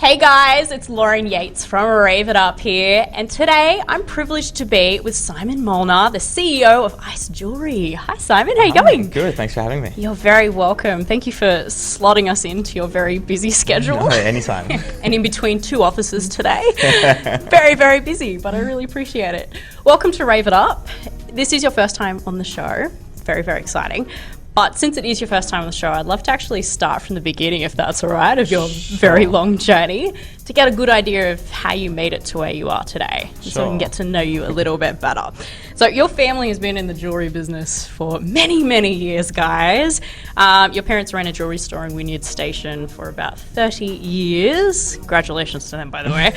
Hey guys, it's Lauren Yates from Rave It Up here, and today I'm privileged to be with Simon Molnar, the CEO of Ice Jewellery. Hi Simon, how you going? Good, thanks for having me. You're very welcome. Thank you for slotting us into your very busy schedule. No, anytime. And in between two offices today. Very, very busy, but I really appreciate it. Welcome to Rave It Up. This is your first time on the show. Very, very exciting. But since it is your first time on the show, I'd love to actually start from the beginning, if that's all right, of your very long journey, to get a good idea of how you made it to where you are today, so we can get to know you a little bit better. So your family has been in the jewellery business for many, many years, guys. Your parents ran a jewellery store in Wynyard Station for about 30 years. Congratulations to them, by the way.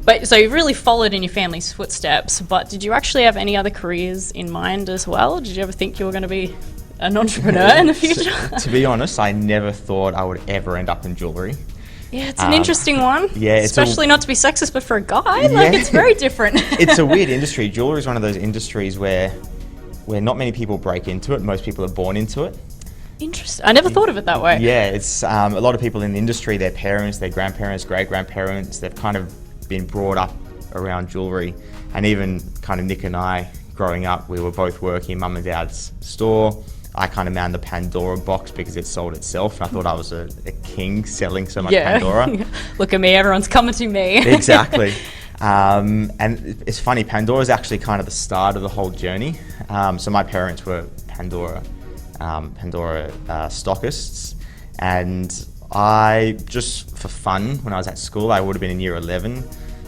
But so you've really followed in your family's footsteps, but did you actually have any other careers in mind as well? Did you ever think you were going to be an entrepreneur in the future? To be honest, I never thought I would ever end up in jewellery. Yeah, it's an interesting one. Yeah, especially not to be sexist, but for a guy, like it's very different. It's a weird industry. Jewellery is one of those industries where not many people break into it. Most people are born into it. Interesting. I never thought of it that way. Yeah, it's a lot of people in the industry, their parents, their grandparents, great-grandparents, they've kind of been brought up around jewellery. And even kind of Nick and I, growing up, we were both working in mum and dad's store. I kind of manned the Pandora box because it sold itself. And I thought I was a king selling so much Pandora. Look at me, everyone's coming to me. Exactly. And it's funny, Pandora is actually kind of the start of the whole journey. So my parents were Pandora stockists. And I, just for fun, when I was at school, I would have been in year 11.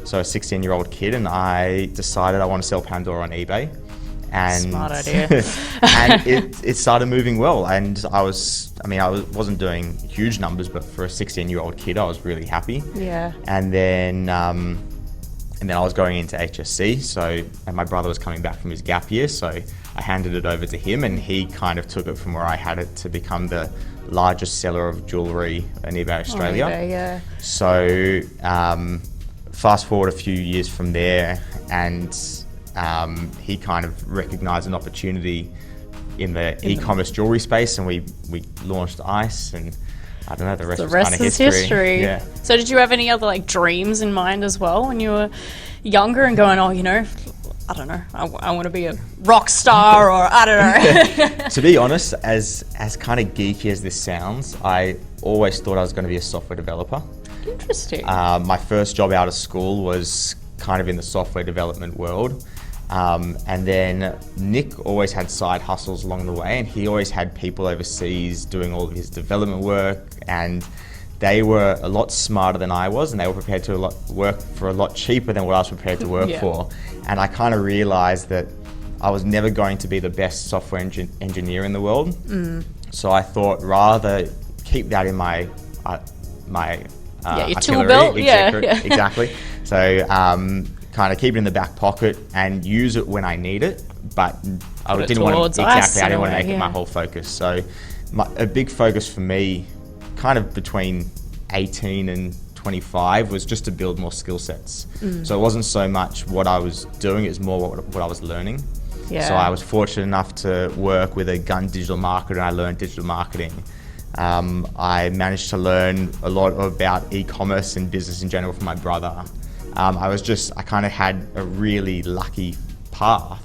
So a 16-year-old kid, and I decided I want to sell Pandora on eBay. And smart idea. And it started moving well, and I wasn't doing huge numbers, but for a 16-year-old kid, I was really happy. Yeah. And then I was going into HSC, and my brother was coming back from his gap year, so I handed it over to him, and he kind of took it from where I had it to become the largest seller of jewellery in eBay Australia. On eBay, yeah. So fast forward a few years from there, and he kind of recognised an opportunity in the e-commerce jewellery space, and we launched Ice, and I don't know, the rest was kind of history. Yeah. So did you have any other like dreams in mind as well when you were younger and going, I don't know, I want to be a rock star, or I don't know. To be honest, as kind of geeky as this sounds, I always thought I was going to be a software developer. Interesting. My first job out of school was kind of in the software development world. And then Nick always had side hustles along the way, and he always had people overseas doing all of his development work, and they were a lot smarter than I was, and they were prepared to work for a lot cheaper than what I was prepared to work for. And I kind of realized that I was never going to be the best software engineer in the world. So I thought rather keep that in my your tool belt. Exactly. So kind of keep it in the back pocket and use it when I need it, but I didn't want to make it my whole focus. So a big focus for me, kind of between 18 and 25, was just to build more skill sets. So it wasn't so much what I was doing, it was more what I was learning. So I was fortunate enough to work with a gun digital marketer, and I learned digital marketing. I managed to learn a lot about e-commerce and business in general from my brother. I kind of had a really lucky path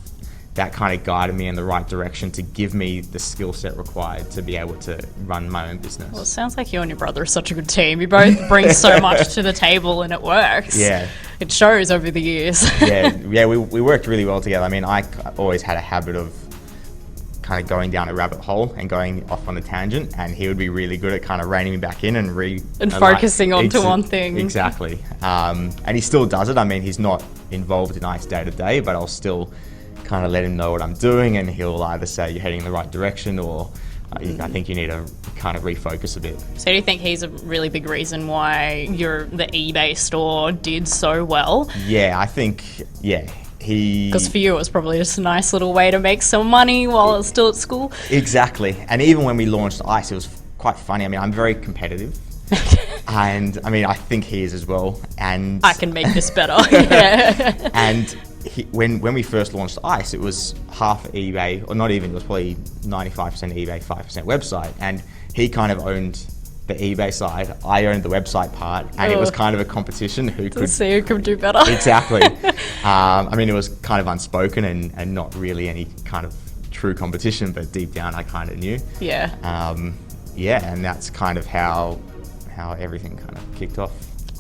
that kind of guided me in the right direction to give me the skill set required to be able to run my own business. Well, it sounds like you and your brother are such a good team. You both bring so much to the table, and it works. Yeah. It shows over the years. Yeah, we worked really well together. I mean, I always had a habit of kind of going down a rabbit hole and going off on a tangent, and he would be really good at kind of reining me back in and focusing onto one thing. Exactly. And he still does it. I mean, he's not involved in Ice day to day, but I'll still kind of let him know what I'm doing, and he'll either say you're heading in the right direction, or I think you need to kind of refocus a bit. So do you think he's a really big reason why the eBay store did so well? Yeah, I think, because for you it was probably just a nice little way to make some money while it was still at school. Exactly. And even when we launched Ice, it was quite funny. I mean, I'm very competitive. And I mean, I think he is as well. And I can make this better. And when we first launched Ice, it was half eBay, or not even, it was probably 95% eBay, 5% website. And he kind of owned the eBay side. I owned the website part, and it was kind of a competition who could do better. Exactly. I mean, it was kind of unspoken and not really any kind of true competition, but deep down I kind of knew. Yeah. And that's kind of how everything kind of kicked off.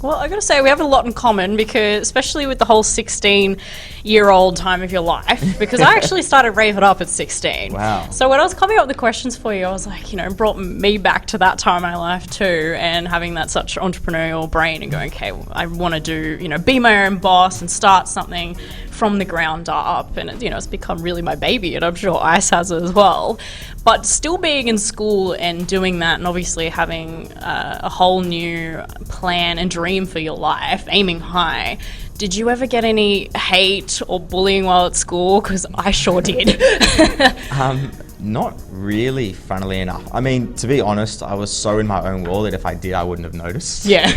Well, I gotta say, we have a lot in common, because especially with the whole 16-year-old time of your life, because I actually started Rave It Up at 16. Wow. So when I was coming up with the questions for you, I was like, brought me back to that time in my life too, and having that such entrepreneurial brain and going, okay, well, I want to do, be my own boss and start something from the ground up. And it's become really my baby, and I'm sure Ice has it as well. But still being in school and doing that, and obviously having a whole new plan and dream for your life, aiming high, did you ever get any hate or bullying while at school? Because I sure did. Not really, funnily enough. I mean, to be honest, I was so in my own world that if I did, I wouldn't have noticed. Yeah.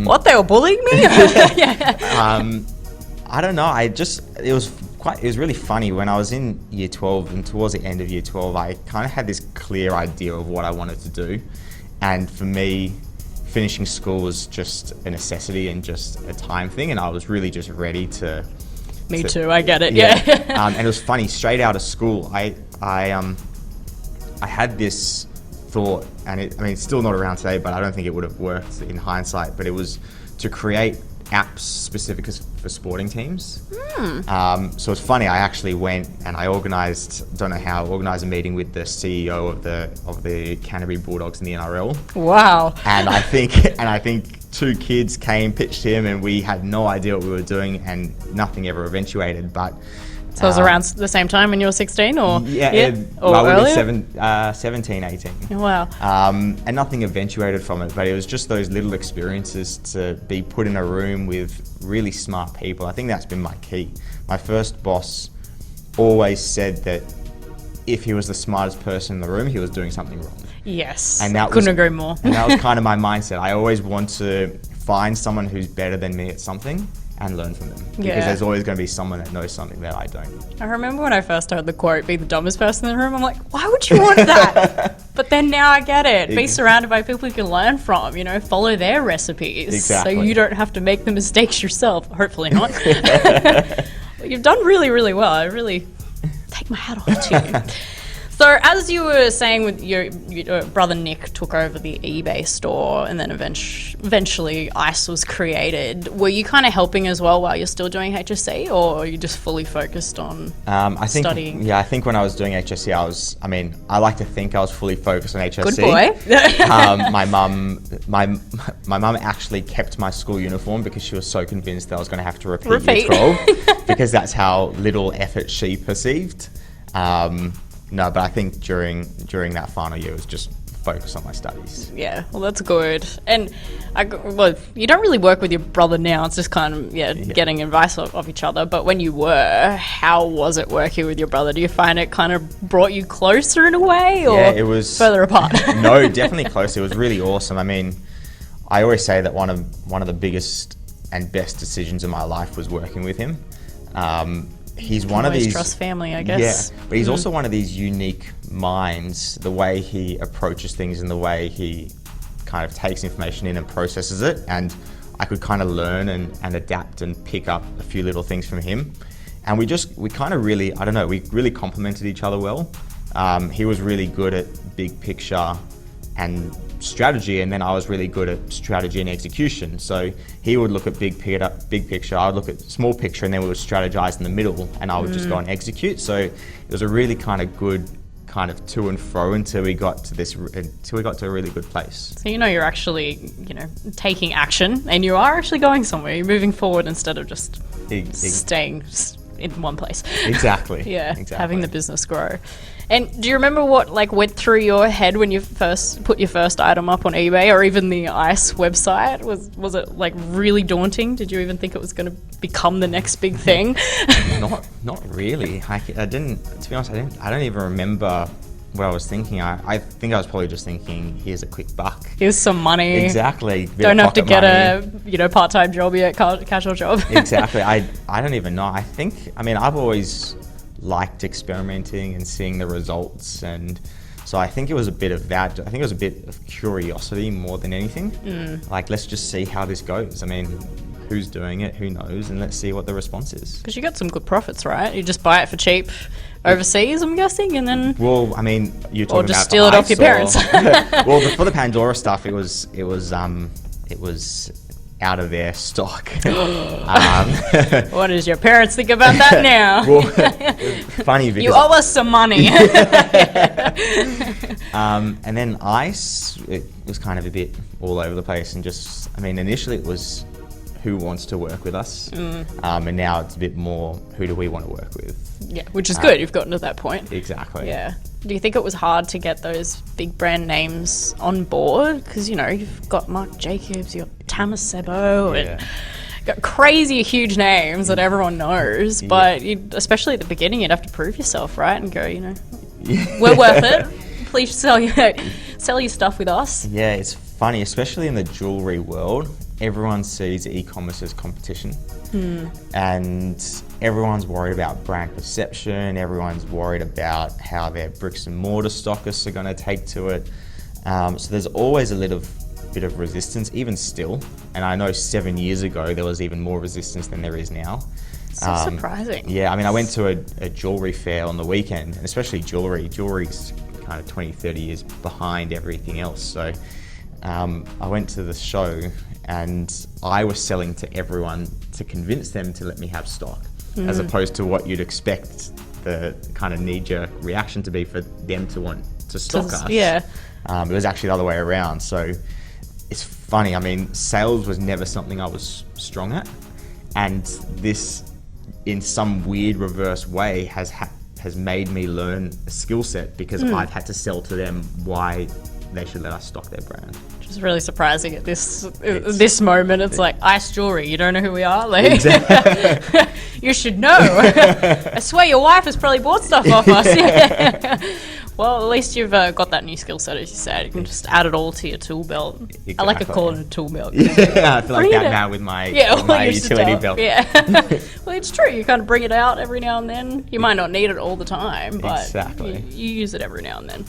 What, they were bullying me? Yeah. I don't know. It was really funny when I was in year 12, and towards the end of year 12, I kind of had this clear idea of what I wanted to do. And for me, finishing school was just a necessity and just a time thing. And I was really just ready to... Me too, I get it, yeah. yeah. And it was funny, straight out of school, I had this thought, and it's still not around today, but I don't think it would have worked in hindsight, but it was to create apps specific for sporting teams. So it's funny, I actually went and I organized a meeting with the CEO of the Canterbury Bulldogs in the NRL. Wow. And I think 2 kids came, pitched him, and we had no idea what we were doing, and nothing ever eventuated. But so it was around the same time when you were 16, or or earlier? 17, 18. Wow. And nothing eventuated from it, but it was just those little experiences to be put in a room with really smart people. I think that's been my key. My first boss always said that if he was the smartest person in the room, he was doing something wrong. Yes, and that couldn't agree more. And that was kind of my mindset. I always want to find someone who's better than me at something and learn from them, because there's always going to be someone that knows something that I don't. I remember when I first heard the quote, be the dumbest person in the room, I'm like, why would you want that? But then now I get it. Be surrounded by people you can learn from, follow their recipes. Exactly. So you don't have to make the mistakes yourself. Hopefully not. You've done really, really well. I really take my hat off to you. So as you were saying, with your brother Nick took over the eBay store, and then eventually Ice was created. Were you kind of helping as well while you're still doing HSC, or are you just fully focused on studying? Yeah, I think when I was doing HSC, I like to think I was fully focused on HSC. Good boy. My mum actually kept my school uniform because she was so convinced that I was going to have to repeat year 12, because that's how little effort she perceived. No, but I think during that final year, it was just focus on my studies. Yeah, well, that's good. And you don't really work with your brother now. It's just kind of getting advice of each other. But when you were, how was it working with your brother? Do you find it kind of brought you closer in a way, or it was further apart? No, definitely closer. It was really awesome. I always say that one of the biggest and best decisions in my life was working with him. He's one of these... trust family, I guess. Yeah, but he's also one of these unique minds, the way he approaches things and the way he kind of takes information in and processes it. And I could kind of learn and adapt and pick up a few little things from him. And we kind of really, we really complemented each other well. He was really good at big picture and strategy, and then I was really good at strategy and execution. So he would look at big picture, I would look at small picture, and then we would strategize in the middle, and I would just go and execute. So it was a really kind of good kind of to and fro until we got to a really good place. So you're actually taking action, and you are actually going somewhere. You're moving forward instead of just staying in one place. Exactly. Yeah, exactly. Having the business grow. And do you remember what went through your head when you first put your first item up on eBay, or even the Ice website? Was it really daunting? Did you even think it was going to become the next big thing? Not really. I didn't. To be honest, I don't even remember what I was thinking. I think I was probably just thinking, here's a quick buck. Here's some money. Exactly. Don't have to get a part-time job yet, casual job. Exactly. I don't even know. I've always liked experimenting and seeing the results, and So I think it was a bit of that. I think it was a bit of curiosity more than anything. Like, let's just see how this goes. I mean, who's doing it? Who knows? And let's see what the response is. Because you got some good profits, right? You just buy it for cheap overseas, I'm guessing, and then... Well, I mean, you're talking about... Or just steal it off your parents. Well, for the Pandora stuff, it was out of their stock. What does your parents think about that now? Well, funny because... You owe us some money. And then Ice, it was kind of a bit all over the place, and just, I mean, initially it was who wants to work with us, and now it's a bit more who do we want to work with. Yeah, which is good. You've gotten to that point. Exactly. Yeah. Do you think it was hard to get those big brand names on board? Because, you know, you've got Marc Jacobs, you've got Thomas Sebo, and got crazy huge names that everyone knows. But especially at the beginning, you'd have to prove yourself, right? And go, you know, we're worth it. Please sell your stuff with us. Yeah, it's funny, especially in the jewellery world. Everyone sees e-commerce as competition, and everyone's worried about brand perception. Everyone's worried about how their bricks and mortar stockists are going to take to it. So there's always a little bit of resistance, even still. And I know 7 years ago there was even more resistance than there is now. So surprising. Yeah, I mean, I went to a jewellery fair on the weekend, and especially jewellery's kind of 20, 30 years behind everything else. So I went to the show, and I was selling to everyone to convince them to let me have stock, as opposed to what you'd expect the kind of knee-jerk reaction to be for them to want to stock us. Yeah. It was actually the other way around. So it's funny. I mean, sales was never something I was strong at, and this, in some weird reverse way, has made me learn a skill set, because I've had to sell to them why they should let us stock their brand. Which is really surprising at this moment. It's like, Ice Jewellery, you don't know who we are? Like, Exactly. You should know. I swear your wife has probably bought stuff off us. Well, at least you've got that new skill set, as you said. You can just add it all to your tool belt. Exactly. I like to call it a tool belt. Yeah, I feel like that now with my utility belt. Yeah. Well, it's true. You kind of bring it out every now and then. You might not need it all the time, but you use it every now and then.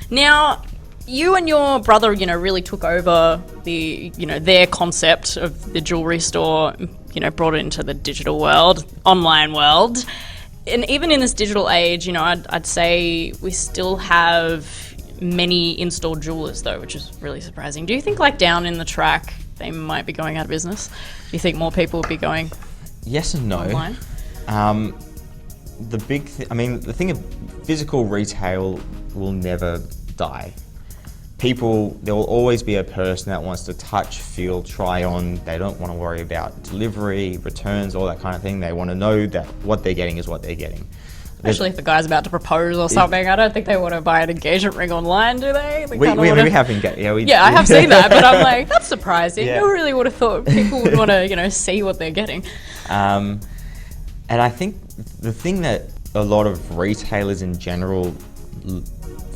Now, you and your brother, you know, really took over their concept of the jewelry store, you know, brought it into the digital world, online world. And even in this digital age, you know, I'd say we still have many installed jewelers, though, which is really surprising. Do you think, like, down in the track, they might be going out of business? Do you think more people will be going Yes and no. online? The big thing, I mean, the thing of physical retail will never die. There will always be a person that wants to touch, feel, try on. They don't want to worry about delivery, returns, all that kind of thing. They want to know that what they're getting is what they're getting. Especially if the guy's about to propose or something. I don't think they want to buy an engagement ring online, do they? We have I have seen that, but I'm like, that's surprising. Yeah. Who really would have thought people would want to, you know, see what they're getting? And I think the thing that a lot of retailers in general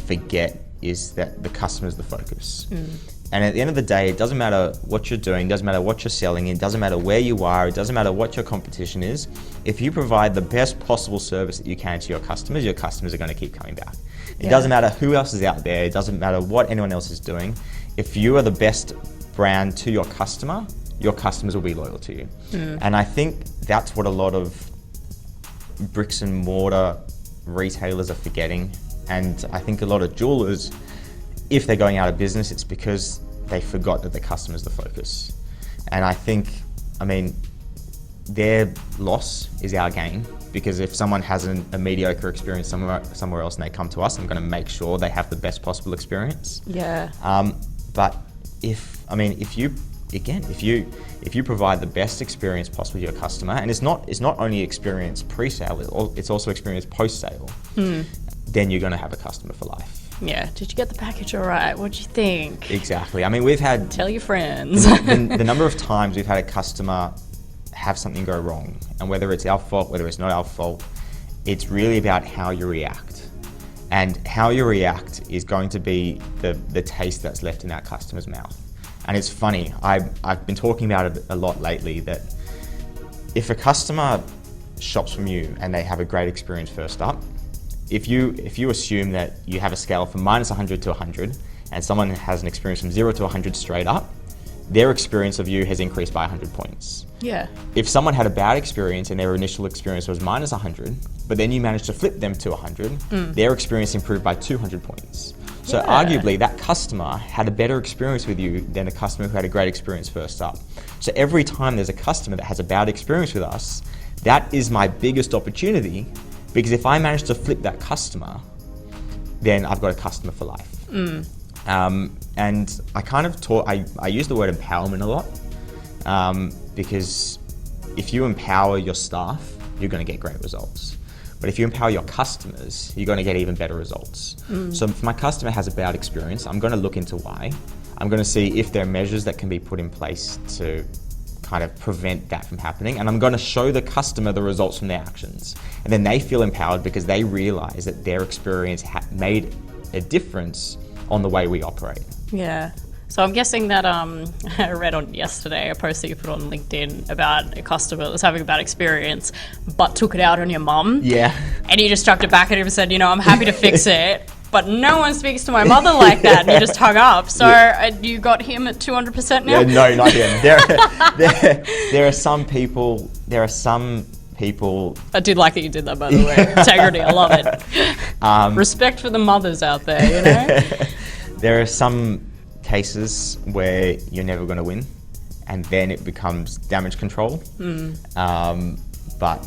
forget is that the customer is the focus. And at the end of the day, it doesn't matter what you're doing, it doesn't matter what you're selling, it doesn't matter where you are, it doesn't matter what your competition is. If you provide the best possible service that you can to your customers are going to keep coming back. It doesn't matter who else is out there, it doesn't matter what anyone else is doing. If you are the best brand to your customers will be loyal to you. And I think that's what a lot of bricks and mortar retailers are forgetting. And I think a lot of jewelers, if they're going out of business, it's because they forgot that the customer's the focus. And I think, I mean, their loss is our gain, because if someone has a mediocre experience somewhere else and they come to us, I'm going to make sure they have the best possible experience. Yeah. But if you provide the best experience possible to your customer, and it's not only experience pre-sale, it's also experience post-sale, then you're going to have a customer for life. Yeah. Did you get the package all right? What'd you think? Exactly. I mean, we've had... Tell your friends. the number of times we've had a customer have something go wrong, and whether it's our fault, whether it's not our fault, it's really about how you react. And how you react is going to be the taste that's left in that customer's mouth. And it's funny, I've been talking about it a lot lately, that if a customer shops from you and they have a great experience first up, if you assume that you have a scale from -100 to 100, and someone has an experience from 0 to 100 straight up, their experience of you has increased by 100 points. Yeah. If someone had a bad experience and their initial experience was -100, but then you managed to flip them to 100, their experience improved by 200 points. So arguably that customer had a better experience with you than a customer who had a great experience first up. So every time there's a customer that has a bad experience with us, that is my biggest opportunity, because if I manage to flip that customer, then I've got a customer for life. And I kind of I use the word empowerment a lot, because if you empower your staff, you're going to get great results. But if you empower your customers, you're going to get even better results. So if my customer has a bad experience, I'm going to look into why. I'm going to see if there are measures that can be put in place to kind of prevent that from happening. And I'm going to show the customer the results from their actions. And then they feel empowered because they realize that their experience made a difference on the way we operate. Yeah. So I'm guessing that I read on yesterday a post that you put on LinkedIn about a customer that was having a bad experience but took it out on your mum. Yeah. And you just chucked it back at him and said, you know, I'm happy to fix it, but no one speaks to my mother like that. And you just hung up. So you got him at 200% now? No, not him. There are some people. I did like that you did that, by the way. Integrity, I love it. Respect for the mothers out there, you know? There are some cases where you're never going to win, and then it becomes damage control. But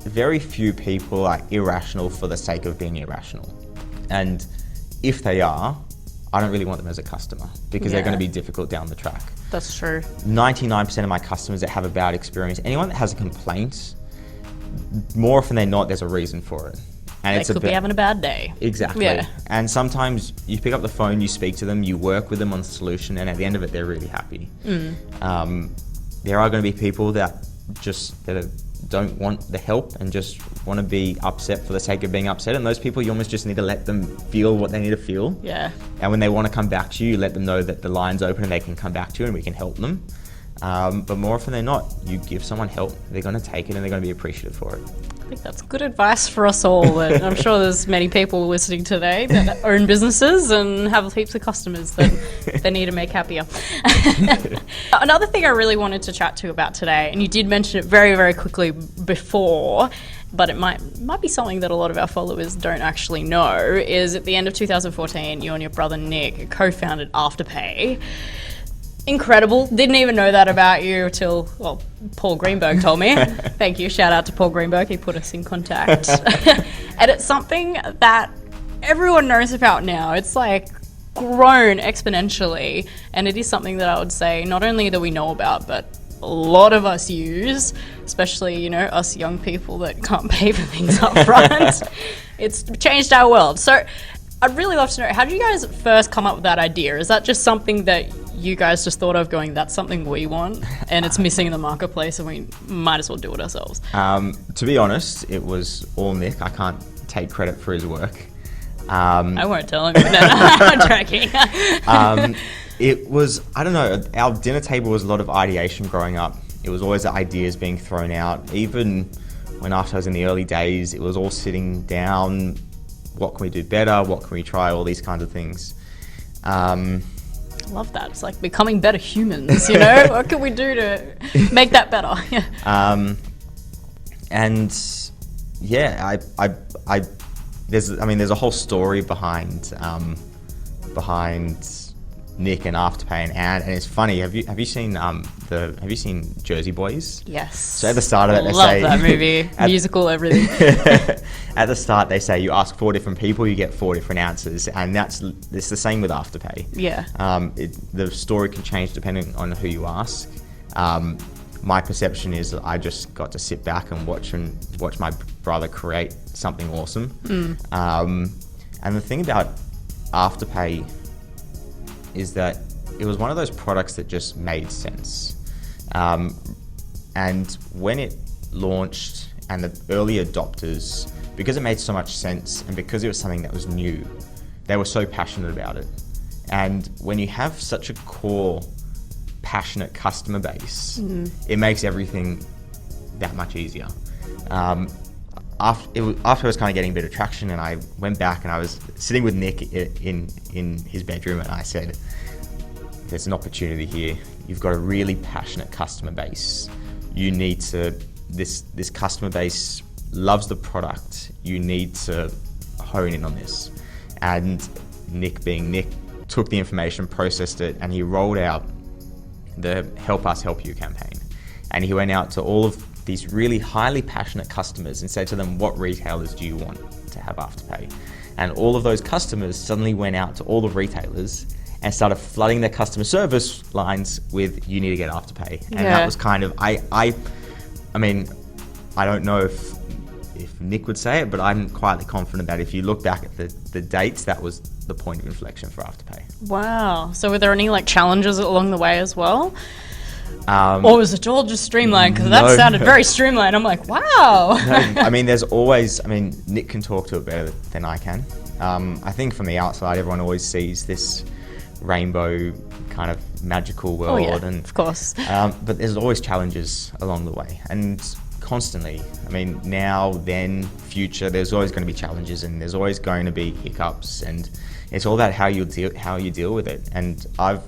very few people are irrational for the sake of being irrational. And if they are, I don't really want them as a customer, because they're going to be difficult down the track. That's true. 99% of my customers that have a bad experience, anyone that has a complaint, more often than not, there's a reason for it. And they could be having a bad day. Exactly. Yeah. And sometimes you pick up the phone, you speak to them, you work with them on the solution, and at the end of it, they're really happy. There are going to be people that don't want the help and just want to be upset for the sake of being upset. And those people, you almost just need to let them feel what they need to feel. Yeah. And when they want to come back to you, let them know that the line's open and they can come back to you and we can help them. But more often than not, you give someone help, they're going to take it and they're going to be appreciative for it. I think that's good advice for us all. And I'm sure there's many people listening today that own businesses and have heaps of customers that they need to make happier. Another thing I really wanted to chat to you about today, and you did mention it very, very quickly before, but it might be something that a lot of our followers don't actually know, is at the end of 2014, you and your brother Nick co-founded Afterpay. Incredible. Didn't even know that about you till, well, Paul Greenberg told me. Thank you. Shout out to Paul Greenberg. He put us in contact. And it's something that everyone knows about now. It's like grown exponentially. And it is something that I would say not only that we know about, but a lot of us use, especially, you know, us young people that can't pay for things up front. It's changed our world. So I'd really love to know, how did you guys first come up with that idea? Is that just something that you guys just thought of going, that's something we want and it's missing in the marketplace and we might as well do it ourselves? To be honest, it was all Nick. I can't take credit for his work. I won't tell him. No, I'm joking. It was, I don't know, our dinner table was a lot of ideation growing up. It was always ideas being thrown out. Even when after I was in the early days, it was all sitting down, what can we do better? What can we try? All these kinds of things. I love that. It's like becoming better humans, you know? What can we do to make that better? And yeah, there's a whole story behind Nick and Afterpay and it's funny. Have you seen Jersey Boys? Yes. So at the start of it, they love say that movie, musical, everything. At the start, they say you ask 4 different people, you get 4 different answers, and it's the same with Afterpay. Yeah. The story can change depending on who you ask. My perception is that I just got to sit back and watch my brother create something awesome. And the thing about Afterpay is that it was one of those products that just made sense. And when it launched and the early adopters, because it made so much sense and because it was something that was new, they were so passionate about it. And when you have such a core, passionate customer base, it makes everything that much easier. after I was kind of getting a bit of traction, and I went back and I was sitting with Nick in his bedroom, and I said, there's an opportunity here. You've got a really passionate customer base. You need to, this customer base loves the product. You need to hone in on this. And Nick, being Nick, took the information, processed it, and he rolled out the Help Us Help You campaign. And he went out to all of these really highly passionate customers and said to them, what retailers do you want to have Afterpay? And all of those customers suddenly went out to all the retailers and started flooding their customer service lines with, you need to get Afterpay. And that was kind of, I mean, I don't know if Nick would say it, but I'm quietly confident that if you look back at the dates, that was the point of inflection for Afterpay. Wow. So were there any like challenges along the way as well? Or was it all just streamlined? Because that sounded very streamlined. I'm like, wow. No, I mean, there's always, I mean, Nick can talk to it better than I can. I think from the outside, everyone always sees this rainbow kind of magical world. Oh, yeah, and of course. But there's always challenges along the way. And constantly, I mean, now, then, future, there's always going to be challenges, and there's always going to be hiccups, and it's all about how you deal with it. And I've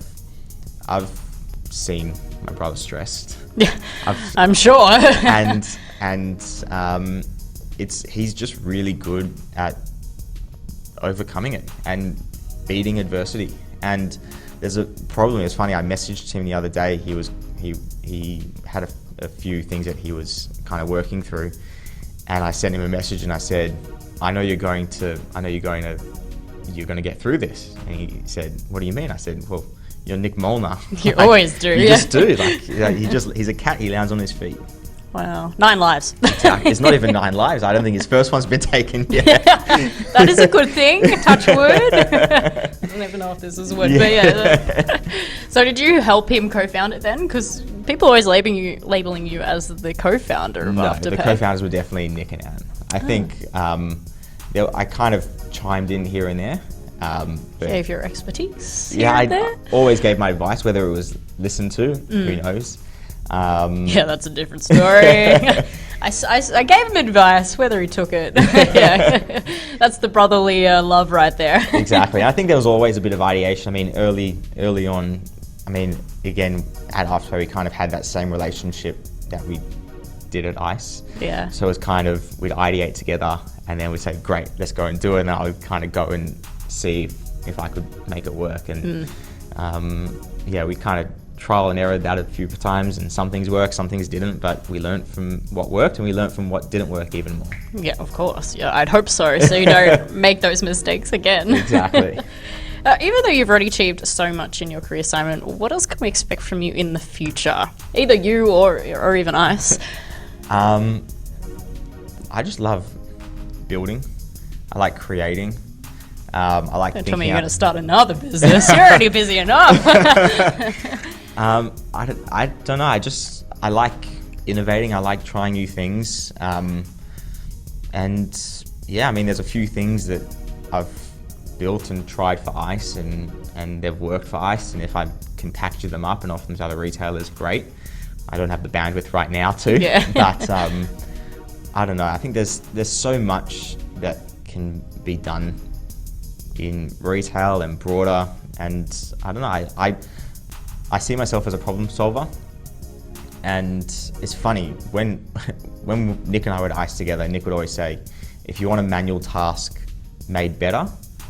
seen my brother stressed. Yeah, I'm sure. and he's just really good at overcoming it and beating adversity. And there's a problem. It's funny. I messaged him the other day. He had a few things that he was kind of working through, and I sent him a message and I said, I know you're going to get through this. And he said, what do you mean? I said, well, you're Nick Molnar. You always do. You just do. He's a cat. He lands on his feet. Wow. 9 lives. Exactly. It's not even 9 lives. I don't think his first one's been taken yet. Yeah, that is a good thing. Touch wood. I don't even know if this is wood, but yeah. So did you help him co-found it then? Because people are always labeling you as the co-founder of Afterpay. The co-founders were definitely Nick and Anne. I think I kind of chimed in here and there. Gave your expertise. Yeah, I always gave my advice, whether it was listened to, who knows. Yeah, that's a different story. I gave him advice, whether he took it. Yeah, that's the brotherly love right there. Exactly. And I think there was always a bit of ideation. I mean, early on, I mean, again, at Afterpay, we kind of had that same relationship that we did at Ice. Yeah. So it was kind of, we'd ideate together, and then we'd say, great, let's go and do it. And I would kind of go and see if I could make it work. And yeah, we kind of trial and error that a few times, and some things worked, some things didn't, but we learned from what worked and we learned from what didn't work even more. Yeah, of course. Yeah, I'd hope so you don't make those mistakes again. Exactly. Even though you've already achieved so much in your career, Simon, what else can we expect from you in the future? Either you or even Ice. I just love building. I like creating. I like Don't tell me you're going to start another business. You're already busy enough. I don't know. I like innovating. I like trying new things. And yeah, I mean, there's a few things that I've built and tried for Ice, and they've worked for Ice. And if I can package them up and offer them to other retailers, great. I don't have the bandwidth right now to. Yeah. But I don't know. I think there's so much that can be done in retail and broader, and I don't know, I see myself as a problem solver. And it's funny, when Nick and I were at Ice together, Nick would always say, if you want a manual task made better,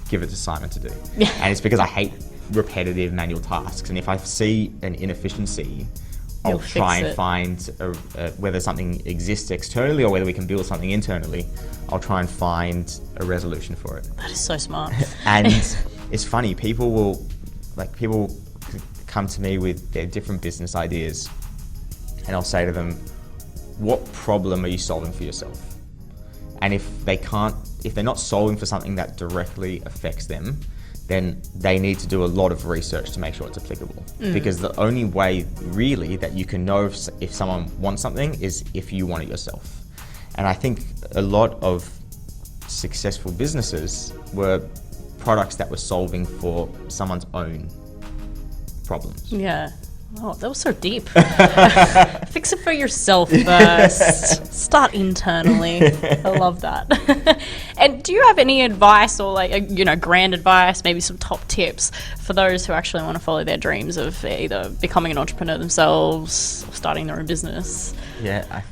give it to Simon to do. Yeah. And it's because I hate repetitive manual tasks, and if I see an inefficiency, I'll try and find whether something exists externally or whether we can build something internally. I'll try and find a resolution for it. That is so smart. And it's funny, people come to me with their different business ideas, and I'll say to them, what problem are you solving for yourself? And if they're not solving for something that directly affects them, then they need to do a lot of research to make sure it's applicable. Because the only way really that you can know if someone wants something is if you want it yourself. And I think a lot of successful businesses were products that were solving for someone's own problems. Yeah. Oh, that was so deep. Fix it for yourself first. Start internally. I love that. And do you have any advice or grand advice, maybe some top tips for those who actually want to follow their dreams of either becoming an entrepreneur themselves or starting their own business? Yeah,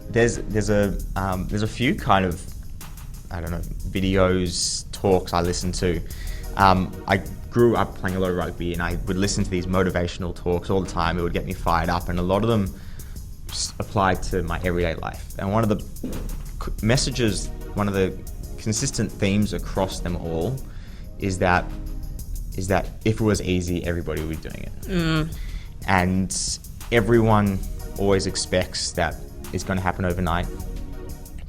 there's a few kind of, videos, talks I listen to. I grew up playing a lot of rugby, and I would listen to these motivational talks all the time. It would get me fired up, and a lot of them applied to my everyday life. And one of the messages, one of the consistent themes across them all is that if it was easy, everybody would be doing it. And everyone always expects that it's going to happen overnight.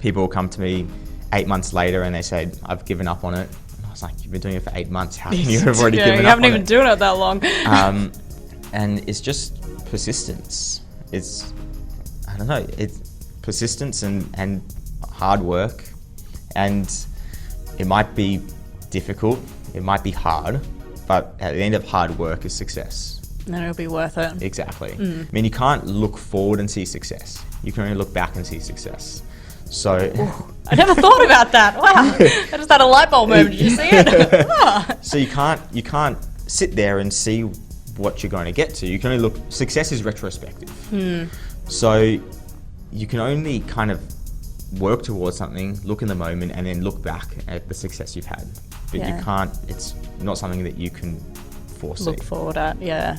People will come to me 8 months later and they say, I've given up on it. I was like, you've been doing it for 8 months. How can you have already given up on it? You haven't even doing it that long. And it's just persistence. It's persistence and hard work. And it might be difficult, it might be hard, but at the end of hard work is success. And then it'll be worth it. Exactly. I mean, you can't look forward and see success. You can only look back and see success. So I never thought about that. Wow, I just had a light bulb moment. Did you see it? So you can't sit there and see what you're going to get to. You can only look. Success is retrospective. So you can only kind of work towards something, look in the moment, and then look back at the success you've had. But you can't. It's not something that you can foresee. Look forward at. Yeah.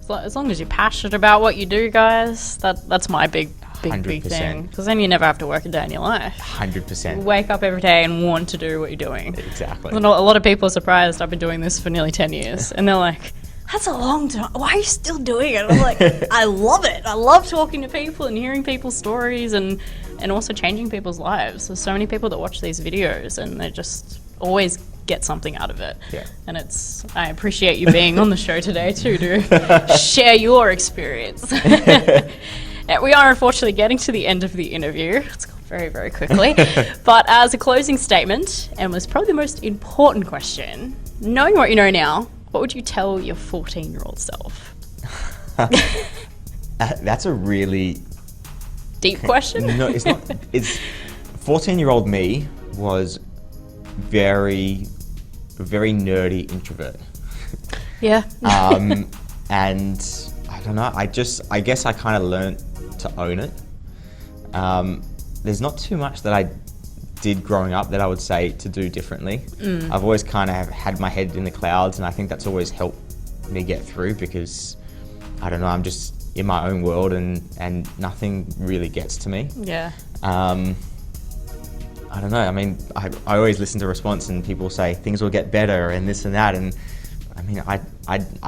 As long as you're passionate about what you do, guys, that's my big thing. Because then you never have to work a day in your life. 100%. You wake up every day and want to do what you're doing. Exactly. A lot of people are surprised I've been doing this for nearly 10 years. And they're like, that's a long time. Why are you still doing it? And I'm like, I love it. I love talking to people and hearing people's stories and also changing people's lives. There's so many people that watch these videos and they just always get something out of it. Yeah. And I appreciate you being on the show today too, to share your experience. We are unfortunately getting to the end of the interview. It's gone very, very quickly. But as a closing statement, and was probably the most important question, knowing what you know now, what would you tell your 14-year-old self? That's a really deep question. No, it's not. It's 14-year-old me was very nerdy introvert. Yeah. And I don't know. I guess I kind of learned to own it. There's not too much that I did growing up that I would say to do differently. I've always kind of had my head in the clouds, and I think that's always helped me get through because I don't know. I'm just in my own world, and nothing really gets to me. Yeah. I don't know. I mean, I always listen to response, and people say things will get better and this and that. And I mean, I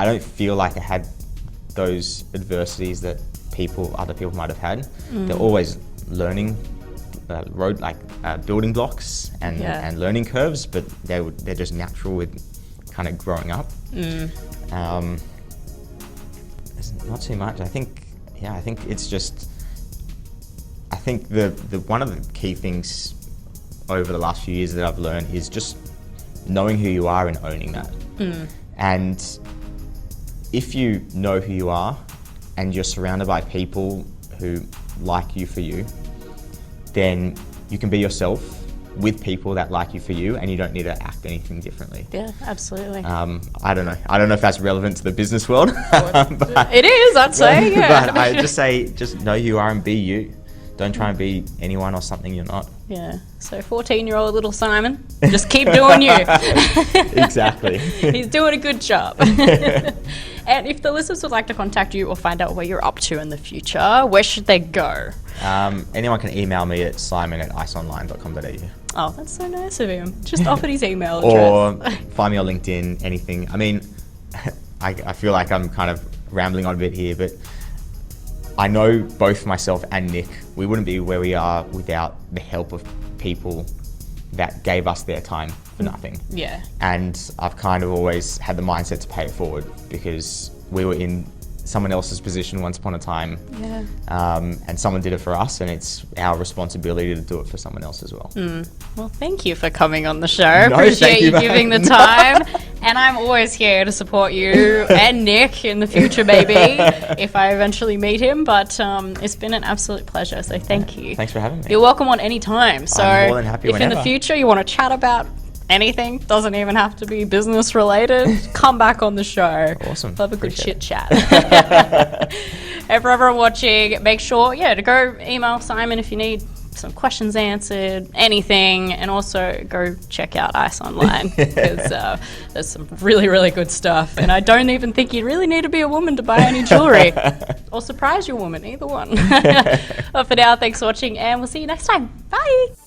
don't feel like I had those adversities that other people might have had. They're always learning building blocks and learning curves, but they're just natural with kind of growing up. There's not too much. I think it's just. I think the one of the key things over the last few years that I've learned is just knowing who you are and owning that. And if you know who you are and you're surrounded by people who like you for you, then you can be yourself with people that like you for you, and you don't need to act anything differently. Yeah, absolutely. I don't know if that's relevant to the business world. But, it is, I'd say, yeah. But I just say, just know who you are and be you. Don't try and be anyone or something you're not. Yeah. So 14-year-old little Simon, just keep doing you. Exactly. He's doing a good job. And if the listeners would like to contact you or find out what you're up to in the future, where should they go? Anyone can email me at simon@iceonline.com.au. Oh, that's so nice of him. Just offered his email address. Or find me on LinkedIn, anything. I mean, I feel like I'm kind of rambling on a bit here, but I know both myself and Nick, we wouldn't be where we are without the help of people that gave us their time for nothing. Yeah. And I've kind of always had the mindset to pay it forward because we were in someone else's position once upon a time. Yeah. And someone did it for us, and it's our responsibility to do it for someone else as well. Well, thank you for coming on the show. No, Appreciate you giving the time. And I'm always here to support you and Nick in the future, maybe, if I eventually meet him. But it's been an absolute pleasure, so thank you. Thanks for having me. You're welcome on any time. So I'm more than happy if whenever. in the future you want to chat about anything, doesn't even have to be business related, come back on the show. Awesome. Have a good Appreciate chit chat. And for everyone watching, make sure, to go email Simon if you need some questions answered, anything, and also go check out Ice Online because there's some really, really good stuff. And I don't even think you really need to be a woman to buy any jewelry or surprise your woman, either one. But for now, thanks for watching, and we'll see you next time. Bye.